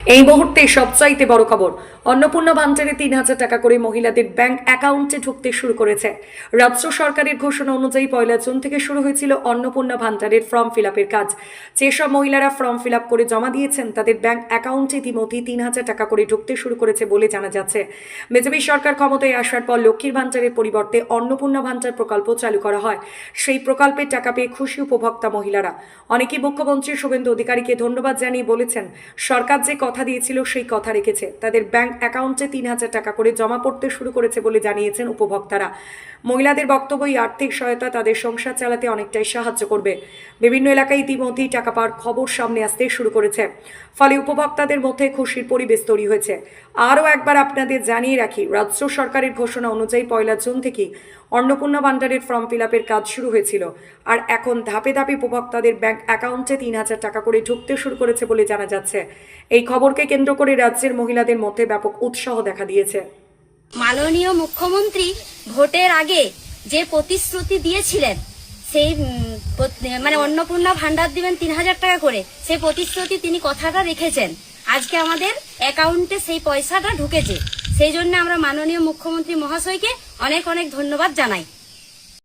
এই মুহূর্তে সবচাইতে বড় খবর, অন্নপূর্ণা ভান্ডারে ৩,০০০ টাকা করে মহিলাদের ব্যাংক অ্যাকাউন্টে ঢুকতে শুরু করেছে। রাজ্য সরকারের ঘোষণা অনুযায়ী ১ জুন থেকে শুরু হয়েছিল অন্নপূর্ণা ভান্ডারের ফর্ম ফিল আপের কাজ। যেসব মহিলারা ফর্ম ফিল আপ করে জমা দিয়েছেন তাদের ব্যাংক অ্যাকাউন্টে ইতিমধ্যেই ৩,০০০ টাকা করে ঢুকতে শুরু করেছে বলে জানা যাচ্ছে। বিজেপি সরকার ক্ষমতায় আসার পর লক্ষ্মীর ভান্ডারের পরিবর্তে অন্নপূর্ণা ভান্ডার প্রকল্প চালু করা হয়। সেই প্রকল্পের টাকা পেয়ে খুশি উপভোক্তা মহিলারা। অনেকেই মুখ্যমন্ত্রী শুভেন্দু অধিকারীকে ধন্যবাদ জানিয়ে বলেছেন, সরকার যে কথা দিয়েছিল সেই কথা রেখেছে। তাদের ব্যাংক অ্যাকাউন্টে ৩,০০০ টাকা করে জমা পড়তে শুরু করেছে বলে জানিয়েছেন উপভোক্তারা। মহিলাদের বক্তব্য, এই আর্থিক সহায়তা তাদের সংসার চালাতে অনেকটাই সাহায্য করবে। বিভিন্ন এলাকায় ইতিমধ্যেই টাকা পাওয়ার খবর সামনে আসতে শুরু করেছে, ফলে উপভোক্তাদের মধ্যে খুশির পরিবেশ তৈরি হয়েছে। আরও একবার আপনাদের জানিয়ে রাখি, রাজ্য সরকারের ঘোষণা অনুযায়ী ১ জুন থেকে অন্নপূর্ণা ভান্ডারের ফর্ম ফিল আপের কাজ শুরু হয়েছিল, আর এখন ধাপে ধাপে উপভোক্তাদের ব্যাংক অ্যাকাউন্টে ৩,০০০ টাকা করে ঢুকতে শুরু করেছে বলে জানা যাচ্ছে। এই খবরকে কেন্দ্র করে রাজ্যের মহিলাদের মধ্যে ব্যাপক উৎসাহ দেখা দিয়েছে। মাননীয় মুখ্যমন্ত্রী ভোটের আগে যে প্রতিশ্রুতি দিয়েছিলেন, সেই মানে অন্নপূর্ণা ভান্ডার দিবেন ৩,০০০ টাকা করে, সেই প্রতিশ্রুতি তিনি কথাটা রেখেছেন। আজকে আমাদের অ্যাকাউন্টে সেই পয়সাটা ঢুকেছে, সেই জন্য আমরা মাননীয় মুখ্যমন্ত্রী মহাশয়কে অনেক অনেক ধন্যবাদ জানাই।